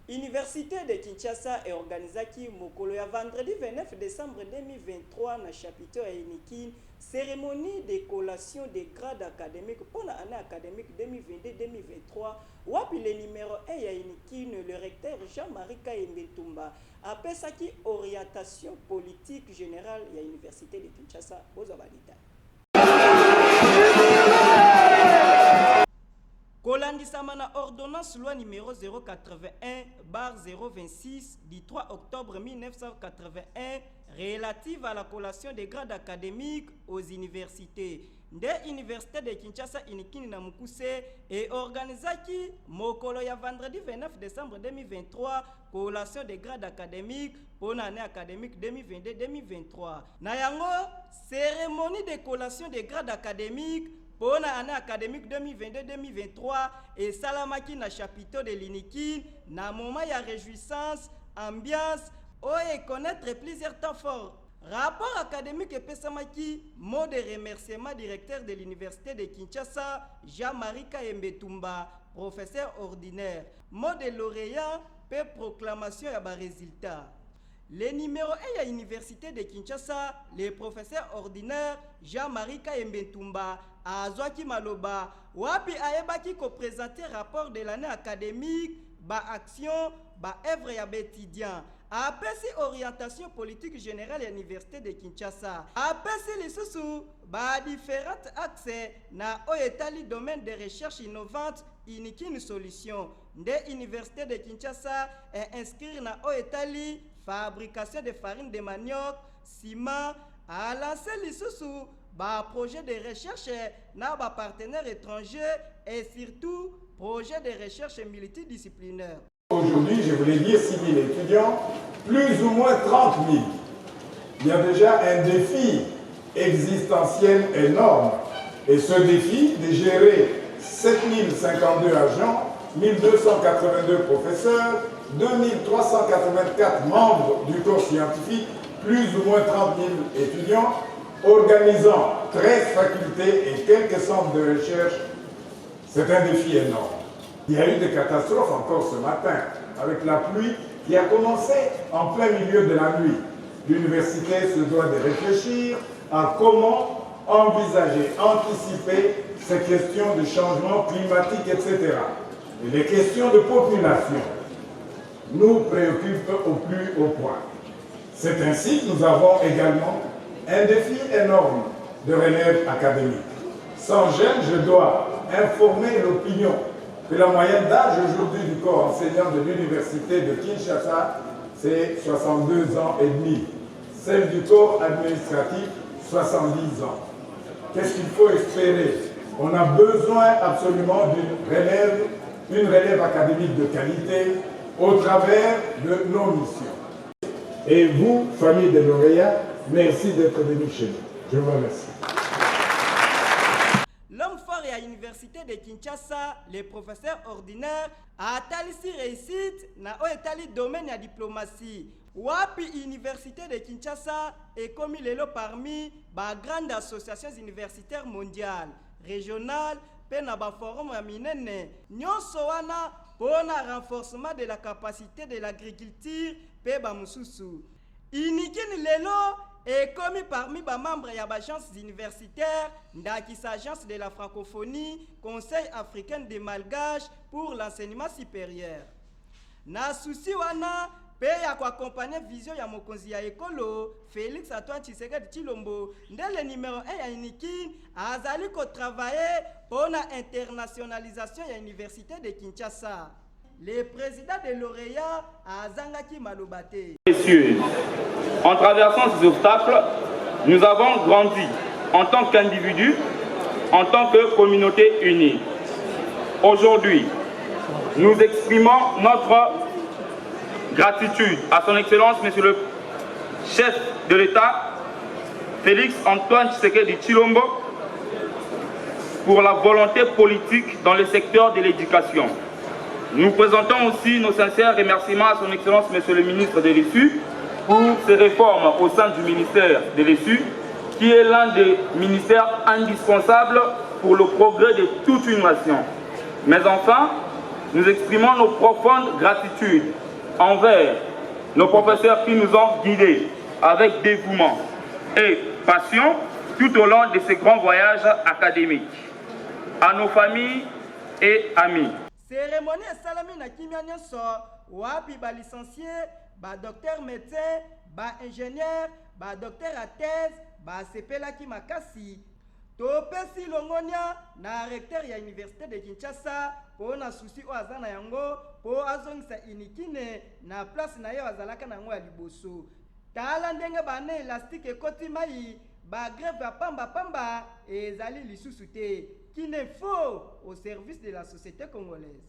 Université de Kinshasa est organisée qui mokolo ya vendredi 29 décembre 2023 na chapiteau ya Inikin cérémonie de collation des grades académiques pour l'année académique 2022-2023 wapi le numéro 1 ya Inikin le recteur Jean-Marie Kayembe-Tumba apesaki orientation politique générale ya Université de Kinshasa bozabadita. Kolandisama na ordonnance loi numéro 081/026 du 3 octobre 1981 relative à la collation des grades académiques aux universités. Nde Université de Kinshasa Inikini na Mukuse et organisaki mokolo ya vendredi 29 décembre 2023 collation des grades académiques pour l'année académique 2022-2023. Na yango cérémonie de collation des grades académiques pour l'année académique 2022-2023 et salamaki na chapiteau de l'Inikin na moment ya réjouissance, ambiance, et connaître plusieurs temps forts. Rapport académique et pesamaki, mot de remerciement directeur de l'Université de Kinshasa, Jean-Marie Kayembe-Tumba, professeur ordinaire. Mot de lauréat, pe proclamation ya ba résultat. Le numéro 1 à l'Université de Kinshasa, le professeur ordinaire Jean-Marie Kayembe-Tumba, à Azwaki Maloba, wapi aebaki ko présenter rapport de l'année académique, ba action, ba œuvre ya étudiant. Apesi orientation politique générale à l'Université de Kinshasa. Apesi les sous ba différents axes na oetali domaine de recherche innovante Inikin solution. De l'Université de Kinshasa est inscrit na oetali fabrication de farine de manioc, ciment, à lancer les sous ba projet de recherche na ba partenaires étrangers et surtout projet de recherche multidisciplinaire. Aujourd'hui, je voulais dire 6 000 étudiants, plus ou moins 30 000. Il y a déjà un défi existentiel énorme. Et ce défi de gérer 7 052 agents, 1 282 professeurs, 2 384 membres du corps scientifique, plus ou moins 30 000 étudiants, organisant 13 facultés et quelques centres de recherche, c'est un défi énorme. Il y a eu des catastrophes encore ce matin, avec la pluie qui a commencé en plein milieu de la nuit. L'université se doit de réfléchir à comment envisager, anticiper ces questions de changement climatique, etc. Et les questions de population nous préoccupent au plus haut point. C'est ainsi que nous avons également un défi énorme de relève académique. Sans gêne, je dois informer l'opinion que la moyenne d'âge aujourd'hui du corps enseignant de l'Université de Kinshasa, c'est 62 ans et demi. Celle du corps administratif, 70 ans. Qu'est-ce qu'il faut espérer? On a besoin absolument d'une relève académique de qualité au travers de nos missions. Et vous, famille des lauréats, merci d'être venus chez nous. Je vous remercie. L'homme fort à l'Université de Kinshasa, le professeur ordinaire, a talisi réussite na oetali domaine ya diplomatie. Wapi Université de Kinshasa est comme lelo parmi ba grandes associations universitaires mondiales, régionales, pe na ba forum ya minene. Nyonso wana pona renforcement de la capacité de l'agriculture pe ba mususu. Inikin lelo et commis parmi les membres de l'agence universitaire, l'agence de la francophonie, Conseil africain des Malgaches pour l'enseignement supérieur. Na souci wana, pe ya kwa accompagner vision ya mokonzi ya ekolo, Félix Antoine Tshisekedi Tshilombo, le numéro 1 ya Inikin, azali ko travailler pour la internationalisation de l'université de Kinshasa. Le président de lauréats a Zangaki Malobate. Messieurs, en traversant ces obstacles, nous avons grandi en tant qu'individus, en tant que communauté unie. Aujourd'hui, nous exprimons notre gratitude à son Excellence, Monsieur le chef de l'État, Félix Antoine Tshisekedi Tshilombo, pour la volonté politique dans le secteur de l'éducation. Nous présentons aussi nos sincères remerciements à son Excellence, Monsieur le ministre de l'ESU, pour ces réformes au sein du ministère de l'ESU, qui est l'un des ministères indispensables pour le progrès de toute une nation. Mais enfin, nous exprimons nos profondes gratitudes envers nos professeurs qui nous ont guidés avec dévouement et passion tout au long de ces grands voyages académiques. À nos familles et amis. Cérémonie salami na kimia nyonso wapi ba licencié, ba docteur médecin, ba ingénieur, ba docteur à thèse, ba sepelaki makasi. Topesi longonia na recteur ya université de Kinshasa po na souci o azana yango po azongisa inikine na place na yo azalaka nango ya liboso. Tala ndenge bane élastique ekoti mai ba grève ya pamba ezali lisusu te qui n'est faux au service de la société congolaise.